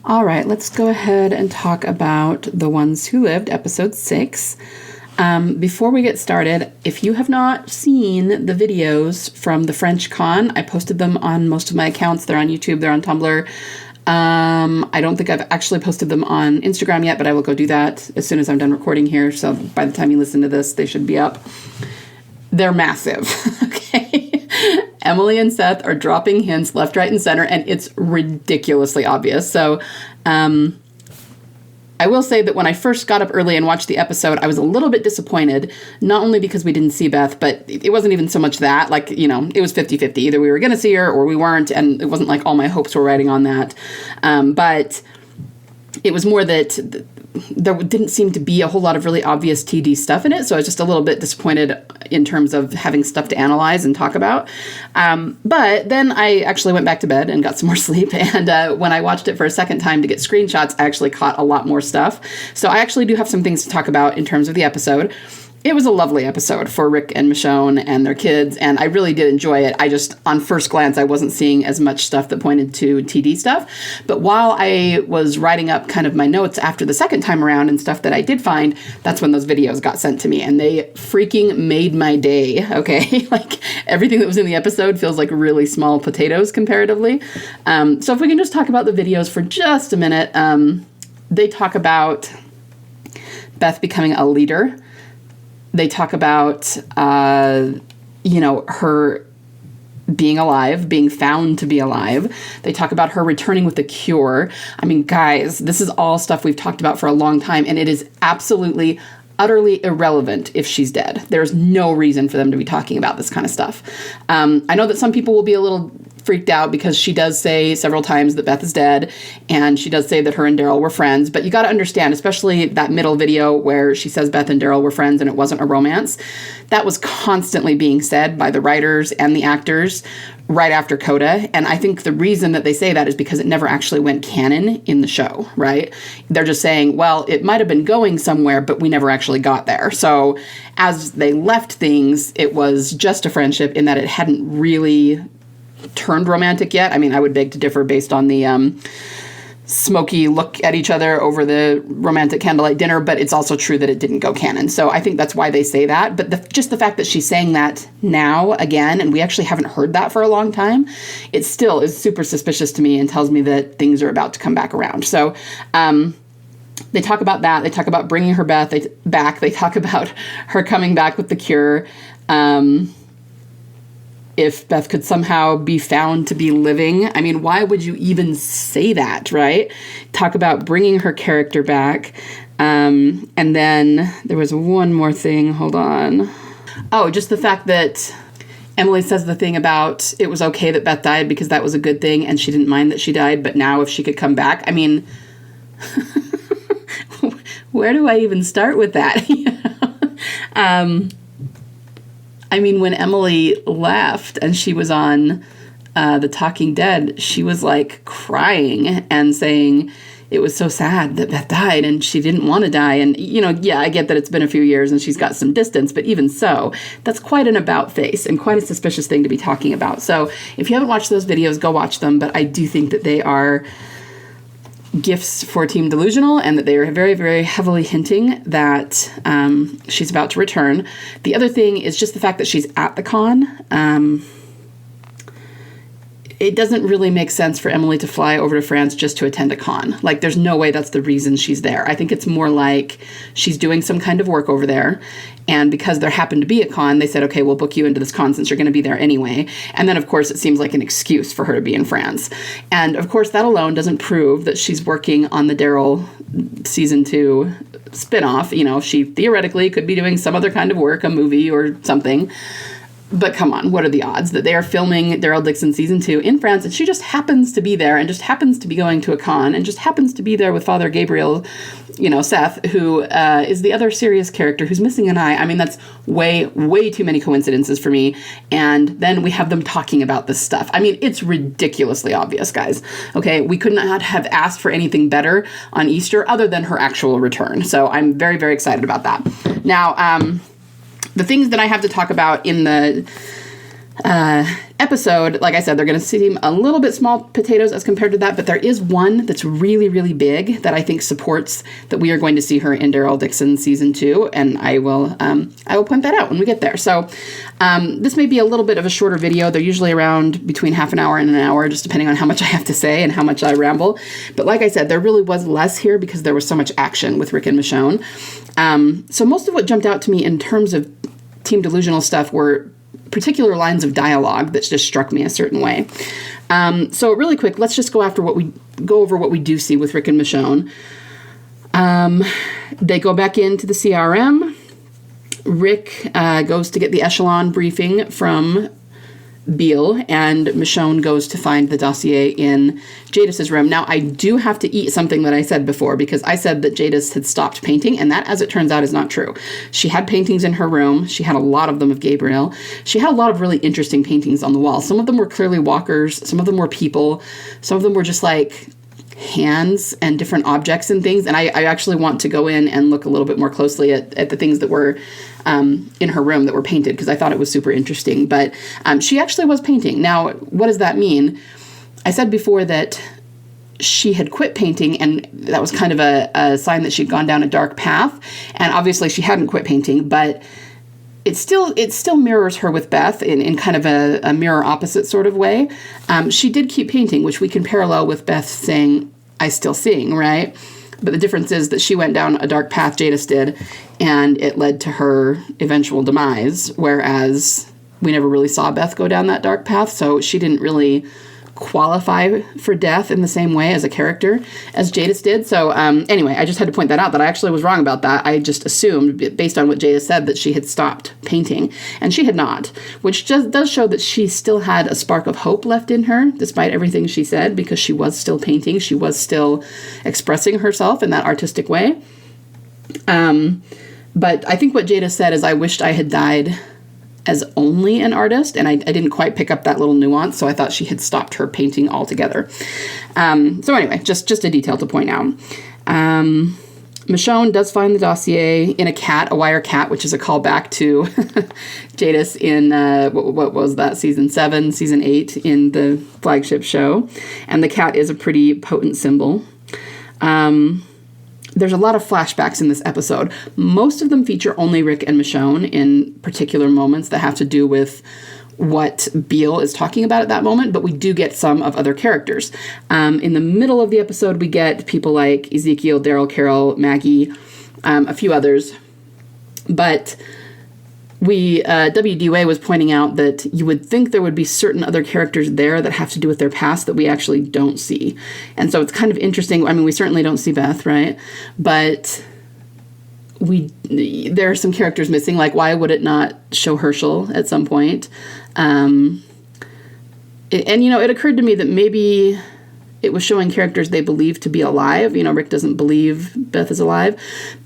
All right, let's go ahead and talk about The Ones Who Lived, episode 6. Before we get started, if you have not seen the videos from the French con, I posted them on most of my accounts. They're on YouTube, they're on Tumblr. I don't think I've actually posted them on Instagram yet, but I will go do that as soon as I'm done recording here. So by the time you listen to this, they should be up. They're massive, okay? Emily and Seth are dropping hints left, right, and center, and it's ridiculously obvious. So I will say that when I first got up early and watched the episode, I was a little bit disappointed, not only because we didn't see Beth, but it wasn't even so much that. Like, you know, it was 50-50. Either we were going to see her or we weren't, and it wasn't like all my hopes were riding on that. But it was more that there didn't seem to be a whole lot of really obvious TD stuff in it, so I was just a little bit disappointed in terms of having stuff to analyze and talk about. But then I actually went back to bed and got some more sleep, and when I watched it for a second time to get screenshots, I actually caught a lot more stuff. So I actually do have some things to talk about in terms of the episode. It was a lovely episode for Rick and Michonne and their kids, and I really did enjoy it. I just, on first glance, I wasn't seeing as much stuff that pointed to TD stuff. But while I was writing up kind of my notes after the second time around and stuff that I did find, that's when those videos got sent to me, and they freaking made my day, okay? Like, everything that was in the episode feels like really small potatoes comparatively. So if we can just talk about the videos for just a minute. They talk about Beth becoming a leader. They talk about, her being alive, being found to be alive. They talk about her returning with the cure. I mean, guys, this is all stuff we've talked about for a long time, and it is absolutely, utterly irrelevant if she's dead. There's no reason for them to be talking about this kind of stuff. I know that some people will be a little freaked out because she does say several times that Beth is dead, and she does say that her and Daryl were friends, but you got to understand, especially that middle video where she says Beth and Daryl were friends and it wasn't a romance, that was constantly being said by the writers and the actors right after Coda, and I think the reason that they say that is because it never actually went canon in the show, right? They're just saying, well, it might have been going somewhere, but we never actually got there. So as they left things, it was just a friendship in that it hadn't really turned romantic yet. I mean, I would beg to differ based on the smoky look at each other over the romantic candlelight dinner, but it's also true that it didn't go canon. So I think that's why they say that. But just the fact that she's saying that now again, and we actually haven't heard that for a long time, it still is super suspicious to me and tells me that things are about to come back around. So they talk about that. They talk about bringing her back. They talk about her coming back with the cure. If Beth could somehow be found to be living. I mean, why would you even say that, right? Talk about bringing her character back. And then there was one more thing. Hold on. Oh, just the fact that Emily says the thing about it was okay that Beth died because that was a good thing and she didn't mind that she died, but now if she could come back, I mean, where do I even start with that? I mean, when Emily left and she was on The Talking Dead, she was like crying and saying it was so sad that Beth died and she didn't want to die. And, yeah, I get that it's been a few years and she's got some distance, but even so, that's quite an about face and quite a suspicious thing to be talking about. So if you haven't watched those videos, go watch them. But I do think that they are gifts for Team Delusional and that they are very, very heavily hinting that she's about to return. The other thing is just the fact that she's at the con. It doesn't really make sense for Emily to fly over to France just to attend a con. Like, there's no way that's the reason she's there. I think it's more like she's doing some kind of work over there, and because there happened to be a con, they said, okay, we'll book you into this con since you're going to be there anyway. And then, of course, it seems like an excuse for her to be in France. And, of course, that alone doesn't prove that she's working on the Daryl season 2 spinoff. She theoretically could be doing some other kind of work, a movie or something. But come on, what are the odds that they are filming Daryl Dixon season 2 in France and she just happens to be there and just happens to be going to a con and just happens to be there with Father Gabriel, Seth, who is the other serious character who's missing an eye. I mean, that's way, way too many coincidences for me. And then we have them talking about this stuff. I mean, it's ridiculously obvious, guys. Okay, we could not have asked for anything better on Easter other than her actual return. So I'm very, very excited about that. Now, the things that I have to talk about in the episode, like I said, they're going to seem a little bit small potatoes as compared to that, but there is one that's really, really big that I think supports that we are going to see her in Daryl Dixon season 2, and I will point that out when we get there. So this may be a little bit of a shorter video. They're usually around between half an hour and an hour, just depending on how much I have to say and how much I ramble. But like I said, there really was less here because there was so much action with Rick and Michonne. So most of what jumped out to me in terms of Team Delusional stuff were particular lines of dialogue that just struck me a certain way. So really quick, let's just go over what we do see with Rick and Michonne. They go back into the CRM. Rick goes to get the echelon briefing from Beale, and Michonne goes to find the dossier in Jadis's room. Now, I do have to eat something that I said before, because I said that Jadis had stopped painting, and that, as it turns out, is not true. She had paintings in her room. She had a lot of them of Gabriel. She had a lot of really interesting paintings on the wall. Some of them were clearly walkers. Some of them were people. Some of them were just like hands and different objects and things. And I actually want to go in and look a little bit more closely at the things that were in her room that were painted, because I thought it was super interesting. But she actually was painting. Now, what does that mean? I said before that she had quit painting, and that was kind of a sign that she'd gone down a dark path. And obviously she hadn't quit painting, but it still mirrors her with Beth in kind of a mirror opposite sort of way. She did keep painting, which we can parallel with Beth saying, "I still sing," right? But the difference is that she went down a dark path, Jadis did, and it led to her eventual demise, whereas we never really saw Beth go down that dark path, so she didn't really qualify for death in the same way as a character as Jadis did. So anyway, I just had to point that out, that I actually was wrong about that. I just assumed, based on what Jadis said, that she had stopped painting, and she had not, which just does show that she still had a spark of hope left in her, despite everything she said, because she was still painting. She was still expressing herself in that artistic way. But I think what Jadis said is, "I wished I had died as only an artist," and I didn't quite pick up that little nuance, so I thought she had stopped her painting altogether. So anyway, just a detail to point out. Michonne does find the dossier in a wire cat, which is a callback to Jadis in, what was that, season 7, season 8 in the flagship show. And the cat is a pretty potent symbol. There's a lot of flashbacks in this episode. Most of them feature only Rick and Michonne in particular moments that have to do with what Beale is talking about at that moment, but we do get some of other characters. In the middle of the episode, we get people like Ezekiel, Daryl, Carol, Maggie, a few others. But W.D.Way was pointing out that you would think there would be certain other characters there that have to do with their past that we actually don't see. And so it's kind of interesting. I mean, we certainly don't see Beth, right? But there are some characters missing. Like, why would it not show Herschel at some point? And it occurred to me that maybe it was showing characters they believe to be alive. Rick doesn't believe Beth is alive,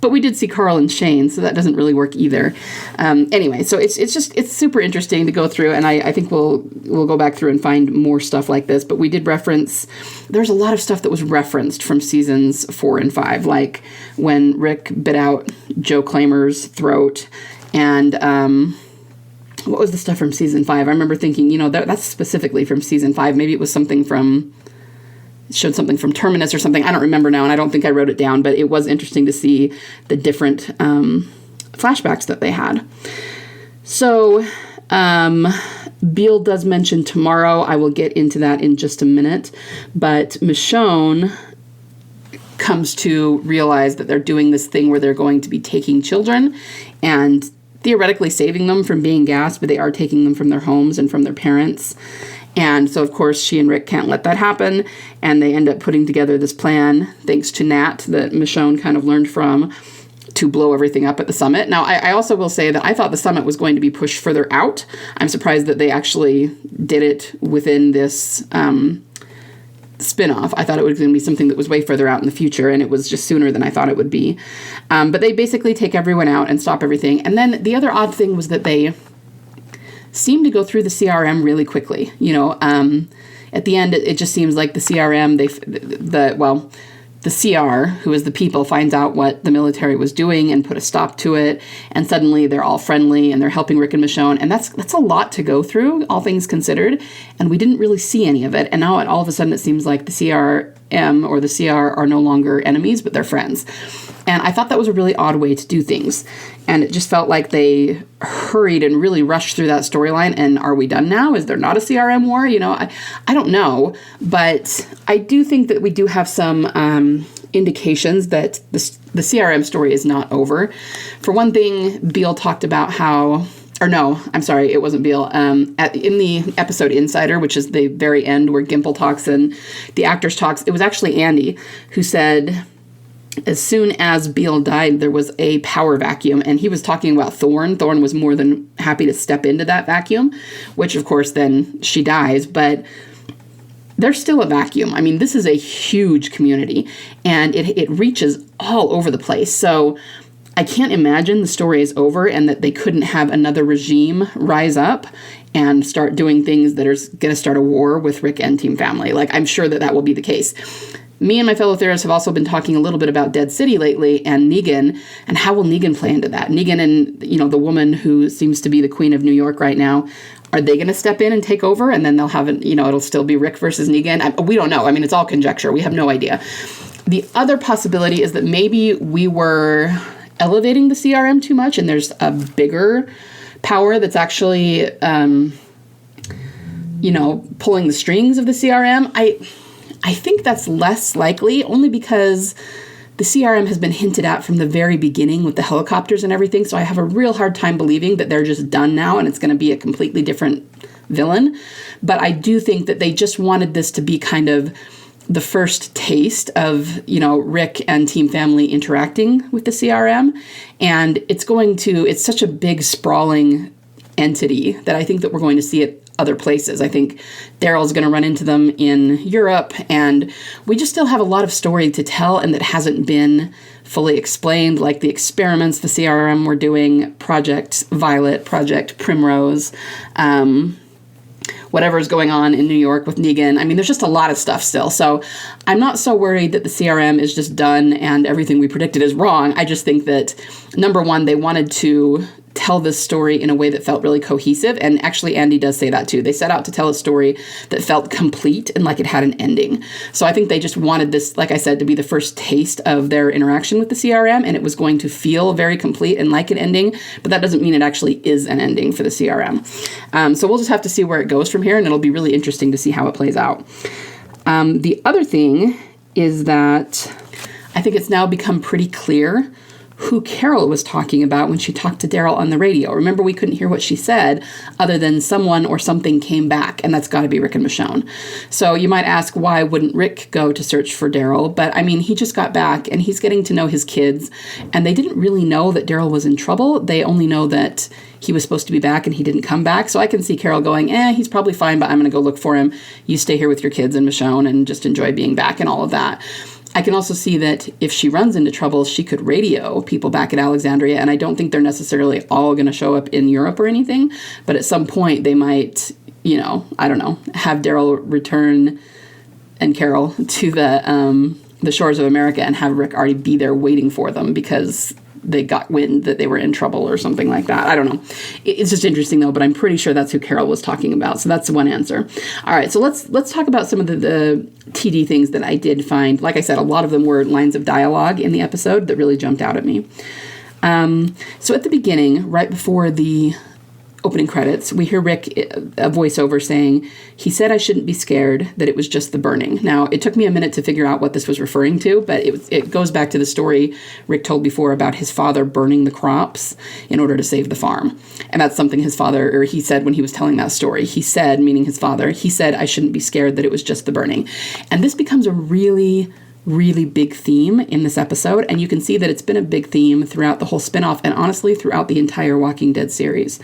but we did see Carl and Shane, so that doesn't really work either. Anyway, so it's super interesting to go through, and I think we'll go back through and find more stuff like this. But we did there's a lot of stuff that was referenced from seasons 4 and 5, like when Rick bit out Joe Claimer's throat, and what was the stuff from season 5? I remember thinking, that's specifically from season 5. Maybe it was something showed something from Terminus or something. I don't remember now, and I don't think I wrote it down, but it was interesting to see the different flashbacks that they had. So Beale does mention tomorrow. I will get into that in just a minute. But Michonne comes to realize that they're doing this thing where they're going to be taking children and theoretically saving them from being gassed, but they are taking them from their homes and from their parents. And so, of course, she and Rick can't let that happen, and they end up putting together this plan, thanks to Nat, that Michonne kind of learned from, to blow everything up at the summit. Now, I also will say that I thought the summit was going to be pushed further out. I'm surprised that they actually did it within this spin-off. I thought it was going to be something that was way further out in the future, and it was just sooner than I thought it would be. But they basically take everyone out and stop everything. And then the other odd thing was that they seem to go through the CRM really quickly. At the end, it just seems like the CRM, the CR, who is the people, finds out what the military was doing and put a stop to it. And suddenly they're all friendly and they're helping Rick and Michonne. And that's a lot to go through, all things considered. And we didn't really see any of it. And now all of a sudden it seems like the CRM or the CR are no longer enemies, but they're friends. And I thought that was a really odd way to do things. And it just felt like they hurried and really rushed through that storyline. And are we done now? Is there not a CRM war? I don't know. But I do think that we do have some indications that the CRM story is not over. For one thing, Beale talked about how... Or no, I'm sorry, it wasn't Beale. In the episode Insider, which is the very end where Gimple talks and the actors talks, it was actually Andy who said... As soon as Beale died, there was a power vacuum, and he was talking about Thorne. Thorne was more than happy to step into that vacuum, which, of course, then she dies, but there's still a vacuum. I mean, this is a huge community, and it reaches all over the place, so I can't imagine the story is over and that they couldn't have another regime rise up and start doing things that are going to start a war with Rick and Team Family. Like, I'm sure that will be the case. Me and my fellow theorists have also been talking a little bit about Dead City lately and Negan, and how will Negan play into that? Negan and, the woman who seems to be the queen of New York right now, are they going to step in and take over? And then they'll have, it'll still be Rick versus Negan? We don't know. I mean, it's all conjecture. We have no idea. The other possibility is that maybe we were elevating the CRM too much, and there's a bigger power that's actually, pulling the strings of the CRM. I think that's less likely, only because the CRM has been hinted at from the very beginning with the helicopters and everything, so I have a real hard time believing that they're just done now and it's going to be a completely different villain. But I do think that they just wanted this to be kind of the first taste of, Rick and Team Family interacting with the CRM, and it's such a big, sprawling entity that I think that we're going to see it other places. I think Daryl's going to run into them in Europe, and we just still have a lot of story to tell and that hasn't been fully explained, like the experiments the CRM were doing, Project Violet, Project Primrose, whatever's going on in New York with Negan. I mean, there's just a lot of stuff still. So I'm not so worried that the CRM is just done and everything we predicted is wrong. I just think that, number one, they wanted to tell this story in a way that felt really cohesive. And actually, Andy does say that too. They set out to tell a story that felt complete and like it had an ending. So I think they just wanted this, like I said, to be the first taste of their interaction with the CRM, and it was going to feel very complete and like an ending, but that doesn't mean it actually is an ending for the CRM. So we'll just have to see where it goes from here, and it'll be really interesting to see how it plays out. The other thing is that I think it's now become pretty clear who Carol was talking about when she talked to Daryl on the radio. Remember, we couldn't hear what she said other than someone or something came back, and that's got to be Rick and Michonne. So you might ask, why wouldn't Rick go to search for Daryl? But I mean, he just got back and he's getting to know his kids, and they didn't really know that Daryl was in trouble. They only know that he was supposed to be back and he didn't come back. So I can see Carol going, he's probably fine, but I'm going to go look for him. You stay here with your kids and Michonne and just enjoy being back and all of that. I can also see that if she runs into trouble, she could radio people back at Alexandria, and I don't think they're necessarily all going to show up in Europe or anything, but at some point they might, I don't know, have Daryl return and Carol to the shores of America and have Rick already be there waiting for them because they got wind that they were in trouble or something like that. I don't know. It's just interesting though, but I'm pretty sure that's who Carol was talking about. So that's one answer. All right, so let's talk about some of the TD things that I did find. Like I said, a lot of them were lines of dialogue in the episode that really jumped out at me. So at the beginning, right before the opening credits, we hear Rick, a voiceover saying, he said I shouldn't be scared, that it was just the burning. Now, it took me a minute to figure out what this was referring to, but it goes back to the story Rick told before about his father burning the crops in order to save the farm. And that's something his father, or he said when he was telling that story. He said, meaning his father, he said I shouldn't be scared, that it was just the burning. And this becomes a really big theme in this episode, and you can see that it's been a big theme throughout the whole spinoff, and honestly throughout the entire Walking Dead series.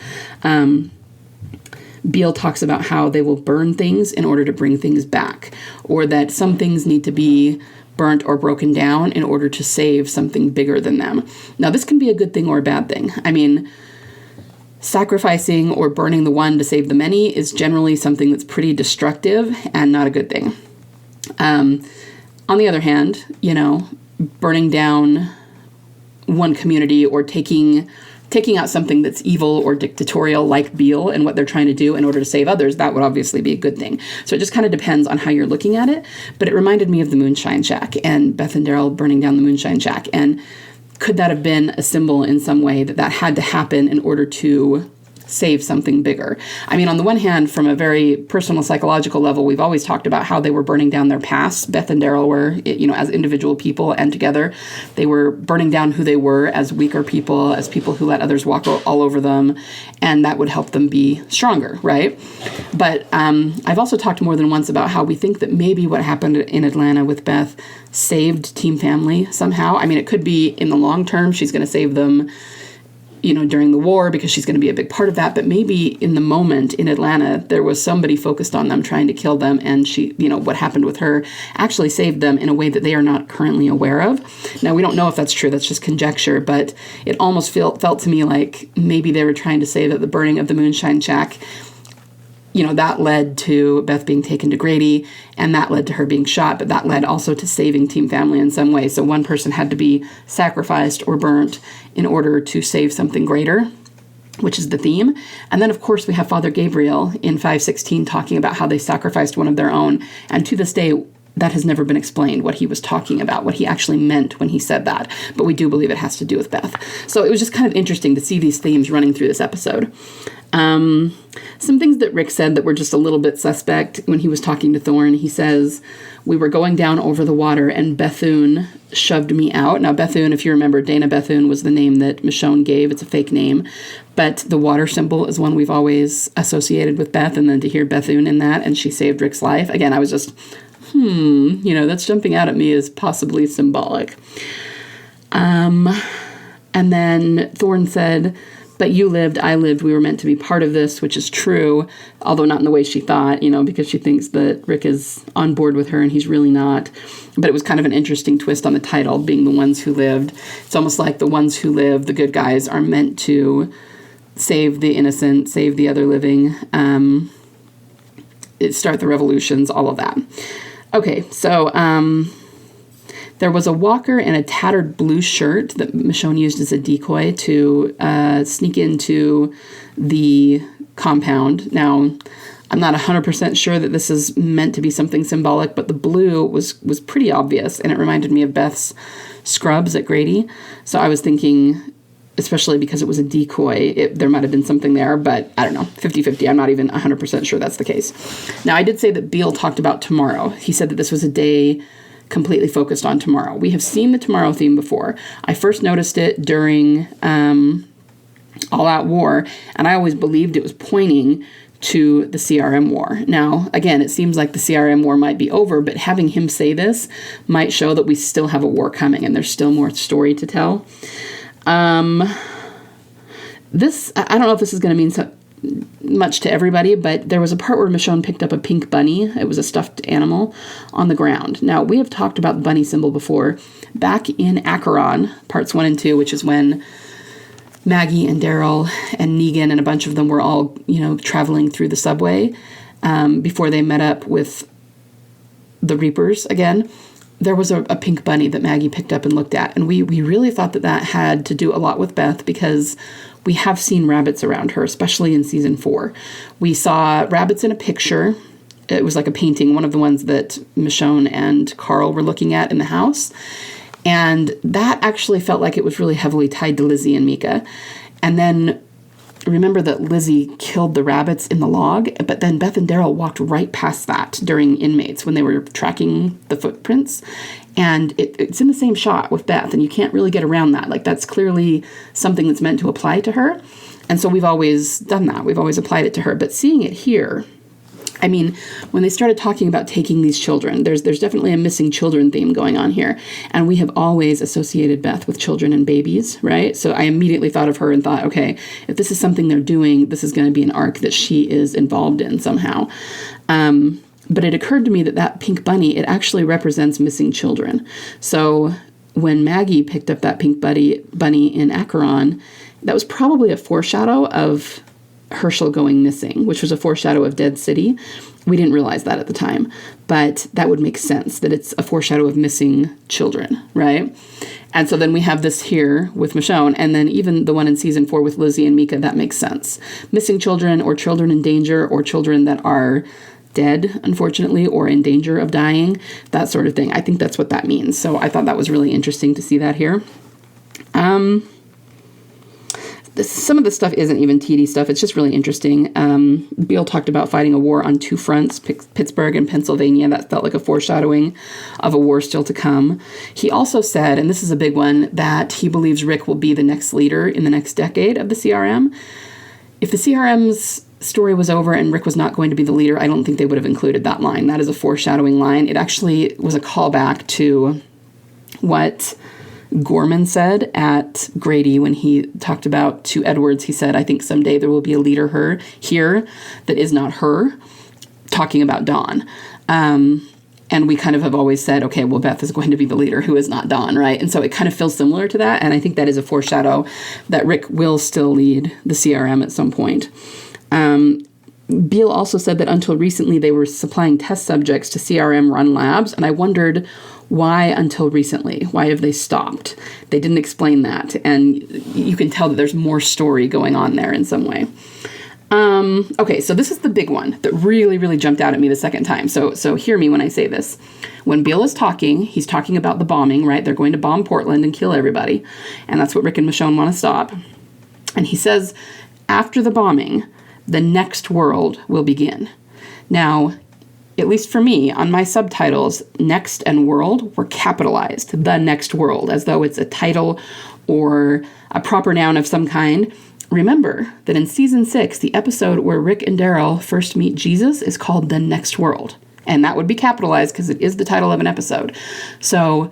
Beale talks about how they will burn things in order to bring things back, or that some things need to be burnt or broken down in order to save something bigger than them. Now, this can be a good thing or a bad thing. I mean, sacrificing or burning the one to save the many is generally something that's pretty destructive and not a good thing. On the other hand, burning down one community or taking out something that's evil or dictatorial like Beale and what they're trying to do in order to save others, that would obviously be a good thing. So it just kind of depends on how you're looking at it. But it reminded me of the Moonshine Shack and Beth and Daryl burning down the Moonshine Shack. And could that have been a symbol in some way that had to happen in order to save something bigger? I mean, on the one hand, from a very personal psychological level, we've always talked about how they were burning down their past. Beth and Daryl were, as individual people and together, they were burning down who they were as weaker people, as people who let others walk all over them, and that would help them be stronger, right? But I've also talked more than once about how we think that maybe what happened in Atlanta with Beth saved Team Family somehow. I mean, it could be in the long term, she's going to save them during the war because she's going to be a big part of that. But maybe in the moment in Atlanta, there was somebody focused on them trying to kill them. And she, what happened with her actually saved them in a way that they are not currently aware of. Now, we don't know if that's true. That's just conjecture. But it almost felt to me like maybe they were trying to say that the burning of the Moonshine Shack, that led to Beth being taken to Grady, and that led to her being shot, but that led also to saving Team Family in some way. So one person had to be sacrificed or burnt in order to save something greater, which is the theme. And then, of course, we have Father Gabriel in 5:16 talking about how they sacrificed one of their own, and to this day, that has never been explained, what he was talking about, what he actually meant when he said that. But we do believe it has to do with Beth. So it was just kind of interesting to see these themes running through this episode. Some things that Rick said that were just a little bit suspect when he was talking to Thorne. He says, we were going down over the water and Bethune shoved me out. Now, Bethune, if you remember, Dana Bethune was the name that Michonne gave. It's a fake name. But the water symbol is one we've always associated with Beth. And then to hear Bethune in that, and she saved Rick's life. Again, I was just, that's jumping out at me as possibly symbolic. And then Thorne said, but you lived, I lived, we were meant to be part of this, which is true, although not in the way she thought, because she thinks that Rick is on board with her and he's really not. But it was kind of an interesting twist on the title, being the ones who lived. It's almost like the ones who live, the good guys, are meant to save the innocent, save the other living, start the revolutions, all of that. Okay, so there was a walker in a tattered blue shirt that Michonne used as a decoy to sneak into the compound. Now, I'm not 100% sure that this is meant to be something symbolic, but the blue was pretty obvious, and it reminded me of Beth's scrubs at Grady. So I was thinking, especially because it was a decoy, there might have been something there, but I don't know, 50-50. I'm not even 100% sure that's the case. Now, I did say that Beale talked about tomorrow. He said that this was a day completely focused on tomorrow. We have seen the tomorrow theme before. I first noticed it during All Out War, and I always believed it was pointing to the CRM war. Now, again, it seems like the CRM war might be over, but having him say this might show that we still have a war coming and there's still more story to tell. This, I don't know if this is going to mean much to everybody, but there was a part where Michonne picked up a pink bunny. It was a stuffed animal on the ground. Now, we have talked about the bunny symbol before. Back in Acheron, parts 1 and 2, which is when Maggie and Daryl and Negan and a bunch of them were all, traveling through the subway before they met up with the Reapers again. There was a pink bunny that Maggie picked up and looked at. And we really thought that had to do a lot with Beth because we have seen rabbits around her, especially in season 4. We saw rabbits in a picture. It was like a painting, one of the ones that Michonne and Carl were looking at in the house. And that actually felt like it was really heavily tied to Lizzie and Mika. And then remember that Lizzie killed the rabbits in the log, but then Beth and Daryl walked right past that during Inmates when they were tracking the footprints. And it's in the same shot with Beth, and you can't really get around that. Like, that's clearly something that's meant to apply to her. And so we've always done that. We've always applied it to her. But seeing it here, I mean, when they started talking about taking these children, there's definitely a missing children theme going on here. And we have always associated Beth with children and babies, right? So I immediately thought of her and thought, okay, if this is something they're doing, this is going to be an arc that she is involved in somehow. But it occurred to me that pink bunny, it actually represents missing children. So when Maggie picked up that pink bunny in Acheron, that was probably a foreshadow of Herschel going missing, which was a foreshadow of Dead City. We didn't realize that at the time, but that would make sense, that it's a foreshadow of missing children, right? And so then we have this here with Michonne, and then even the one in season 4 with Lizzie and Mika, that makes sense. Missing children, or children in danger, or children that are dead, unfortunately, or in danger of dying, that sort of thing. I think that's what that means. So I thought that was really interesting to see that here. Some of the stuff isn't even TD stuff. It's just really interesting. Beale talked about fighting a war on 2 fronts, Pittsburgh and Pennsylvania. That felt like a foreshadowing of a war still to come. He also said, and this is a big one, that he believes Rick will be the next leader in the next decade of the CRM. If the CRM's story was over and Rick was not going to be the leader, I don't think they would have included that line. That is a foreshadowing line. It actually was a callback to what Gorman said at Grady when he talked about to Edwards. He said, I think someday there will be a leader here that is not her, talking about Dawn. And we kind of have always said, okay, well, Beth is going to be the leader who is not Dawn, right? And so it kind of feels similar to that. And I think that is a foreshadow that Rick will still lead the CRM at some point. Beale also said that until recently they were supplying test subjects to CRM run labs. And I wondered, why until recently? Why have they stopped? They didn't explain that. And you can tell that there's more story going on there in some way. Okay, so this is the big one that really, really jumped out at me the second time. So hear me when I say this. When Beale is talking, he's talking about the bombing, right? They're going to bomb Portland and kill everybody. And that's what Rick and Michonne want to stop. And he says, after the bombing, the next world will begin. Now, at least for me, on my subtitles, next and world were capitalized, the next world, as though it's a title or a proper noun of some kind. Remember that in season 6, the episode where Rick and Daryl first meet Jesus is called The Next World. And that would be capitalized because it is the title of an episode. So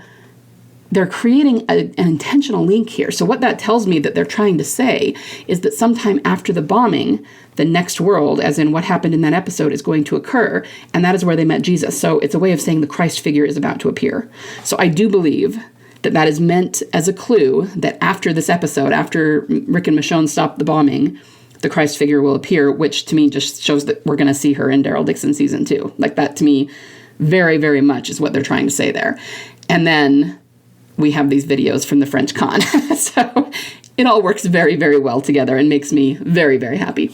they're creating an intentional link here. So what that tells me that they're trying to say is that sometime after the bombing, the next world, as in what happened in that episode, is going to occur. And that is where they met Jesus. So it's a way of saying the Christ figure is about to appear. So I do believe that that is meant as a clue that after this episode, after Rick and Michonne stop the bombing, the Christ figure will appear, which to me just shows that we're going to see her in Daryl Dixon season 2. Like that to me very, very much is what they're trying to say there. And then we have these videos from the French con. So it all works very, very well together and makes me very, very happy.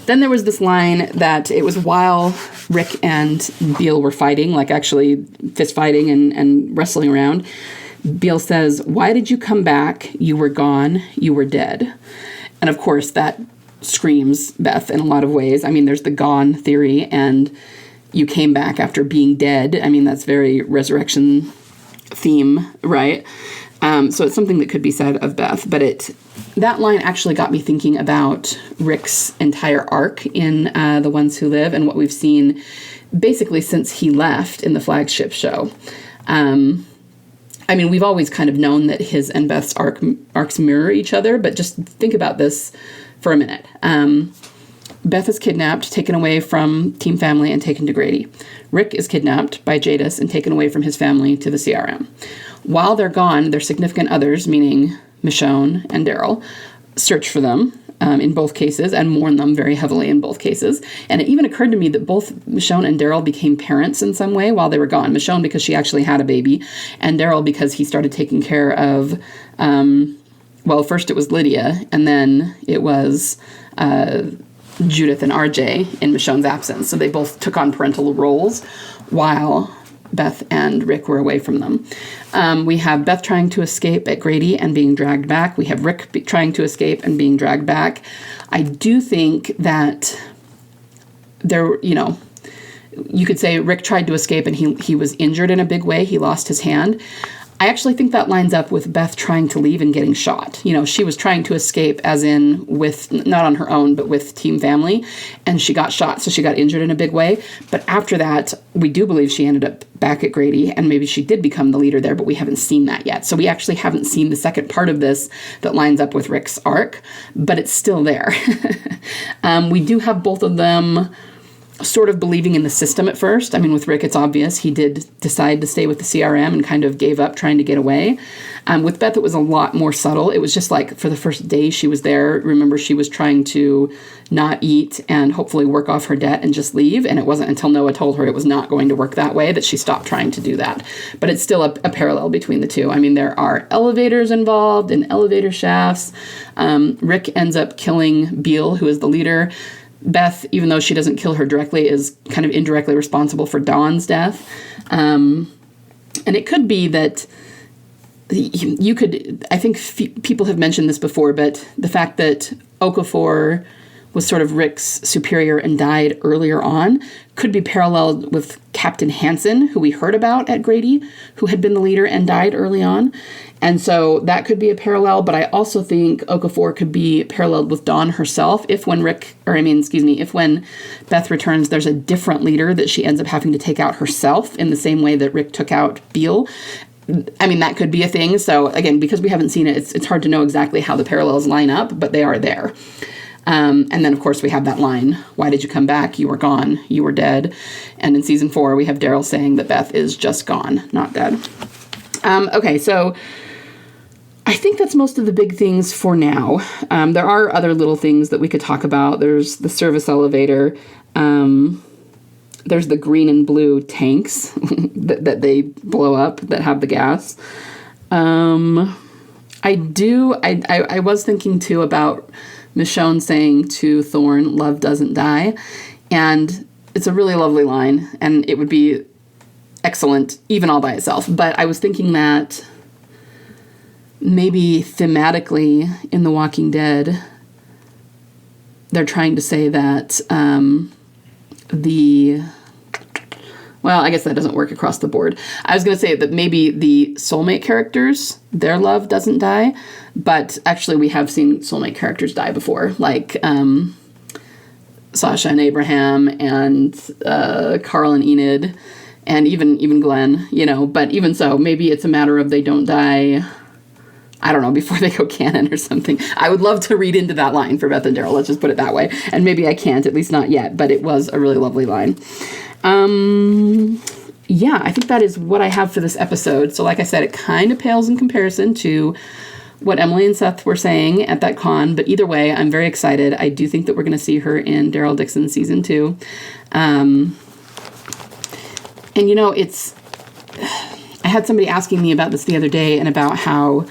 Then there was this line that it was while Rick and Beale were fighting, like actually fist fighting and wrestling around. Beale says, "Why did you come back? You were gone. You were dead." And of course, that screams Beth in a lot of ways. I mean, there's the gone theory, and you came back after being dead. I mean, that's very resurrection theme, right? So it's something that could be said of Beth. But that line actually got me thinking about Rick's entire arc in The Ones Who Live and what we've seen basically since he left in the flagship show. I mean, we've always kind of known that his and Beth's arcs mirror each other, but just think about this for a minute. Beth is kidnapped, taken away from Team Family, and taken to Grady. Rick is kidnapped by Jadis and taken away from his family to the CRM. While they're gone, their significant others, meaning Michonne and Daryl, search for them in both cases and mourn them very heavily in both cases. And it even occurred to me that both Michonne and Daryl became parents in some way while they were gone. Michonne because she actually had a baby, and Daryl because he started taking care of, first it was Lydia, and then it was Judith and RJ in Michonne's absence. So they both took on parental roles while Beth and Rick were away from them. We have Beth trying to escape at Grady and being dragged back. We have Rick trying to escape and being dragged back. I do think that there, you could say Rick tried to escape and he was injured in a big way. He lost his hand. I actually think that lines up with Beth trying to leave and getting shot. She was trying to escape as in with, not on her own, but with Team Family, and she got shot, so she got injured in a big way. But after that, we do believe she ended up back at Grady, and maybe she did become the leader there, but we haven't seen that yet. So we actually haven't seen the second part of this that lines up with Rick's arc, but it's still there. We do have both of them sort of believing in the system at first. I mean, with Rick, it's obvious he did decide to stay with the CRM and kind of gave up trying to get away. With Beth, it was a lot more subtle. It was just like for the first day she was there, remember, she was trying to not eat and hopefully work off her debt and just leave. And it wasn't until Noah told her it was not going to work that way that she stopped trying to do that. But it's still a parallel between the two. I mean, there are elevators involved and elevator shafts. Rick ends up killing Beale, who is the leader. Beth, even though she doesn't kill her directly, is kind of indirectly responsible for Dawn's death. And it could be that you could, I think people have mentioned this before, but the fact that Okafor was sort of Rick's superior and died earlier on could be paralleled with Captain Hansen, who we heard about at Grady, who had been the leader and died early on. And so that could be a parallel, but I also think Okafor could be paralleled with Dawn herself if when Beth returns, there's a different leader that she ends up having to take out herself in the same way that Rick took out Beale. I mean, that could be a thing. So again, because we haven't seen it, it's hard to know exactly how the parallels line up, but they are there. And then, of course, we have that line, "Why did you come back? You were gone. You were dead." And in season 4, we have Daryl saying that Beth is just gone, not dead. Okay, so I think that's most of the big things for now. There are other little things that we could talk about. There's the service elevator. There's the green and blue tanks that they blow up that have the gas. I was thinking, too, about Michonne saying to Thorne, "Love doesn't die." And it's a really lovely line, and it would be excellent even all by itself. But I was thinking that maybe thematically in The Walking Dead, they're trying to say that well, I guess that doesn't work across the board. I was going to say that maybe the soulmate characters, their love doesn't die, but actually we have seen soulmate characters die before, like Sasha and Abraham and Carl and Enid, and even Glenn, but even so, maybe it's a matter of they don't die, I don't know, before they go canon or something. I would love to read into that line for Beth and Daryl, let's just put it that way. And maybe I can't, at least not yet, but it was a really lovely line. Yeah, I think that is what I have for this episode. So like I said, it kind of pales in comparison to what Emily and Seth were saying at that con, but either way, I'm very excited. I do think that we're going to see her in Daryl Dixon season 2. And I had somebody asking me about this the other day and about how,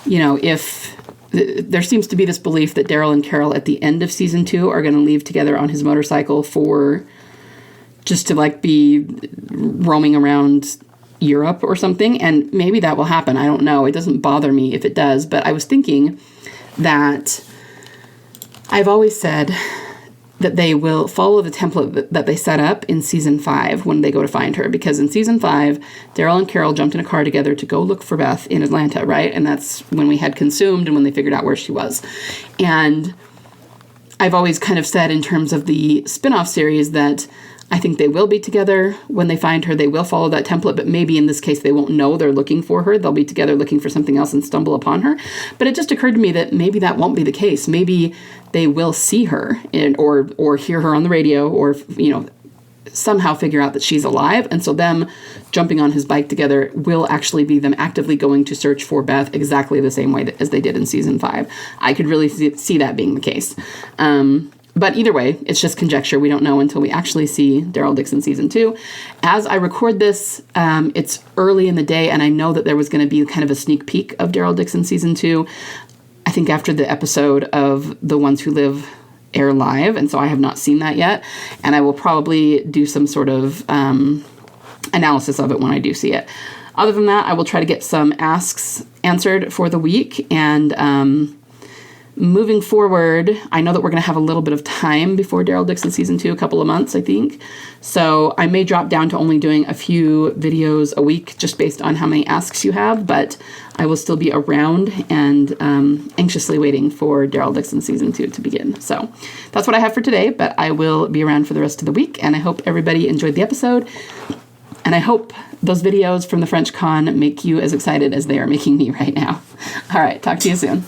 if there seems to be this belief that Daryl and Carol at the end of season 2 are going to leave together on his motorcycle for just to be roaming around Europe or something. And maybe that will happen. I don't know. It doesn't bother me if it does. But I was thinking that I've always said that they will follow the template that they set up in season 5 when they go to find her. Because in season 5, Daryl and Carol jumped in a car together to go look for Beth in Atlanta, right? And that's when we had consumed and when they figured out where she was. And I've always kind of said in terms of the spin-off series that I think they will be together when they find her. They will follow that template, but maybe in this case they won't know they're looking for her. They'll be together looking for something else and stumble upon her. But it just occurred to me that maybe that won't be the case. Maybe they will see her or hear her on the radio or, somehow figure out that she's alive. And so them jumping on his bike together will actually be them actively going to search for Beth exactly the same way as they did in season 5. I could really see that being the case. But either way, it's just conjecture. We don't know until we actually see Daryl Dixon season 2. As I record this, it's early in the day, and I know that there was going to be kind of a sneak peek of Daryl Dixon season 2, I think after the episode of The Ones Who Live air live, and so I have not seen that yet. And I will probably do some sort of analysis of it when I do see it. Other than that, I will try to get some asks answered for the week, and moving forward, I know that we're going to have a little bit of time before Daryl Dixon season 2, a couple of months, I think. So I may drop down to only doing a few videos a week just based on how many asks you have, but I will still be around and anxiously waiting for Daryl Dixon season 2 to begin. So that's what I have for today, but I will be around for the rest of the week, and I hope everybody enjoyed the episode. And I hope those videos from the French con make you as excited as they are making me right now. All right, talk to you soon.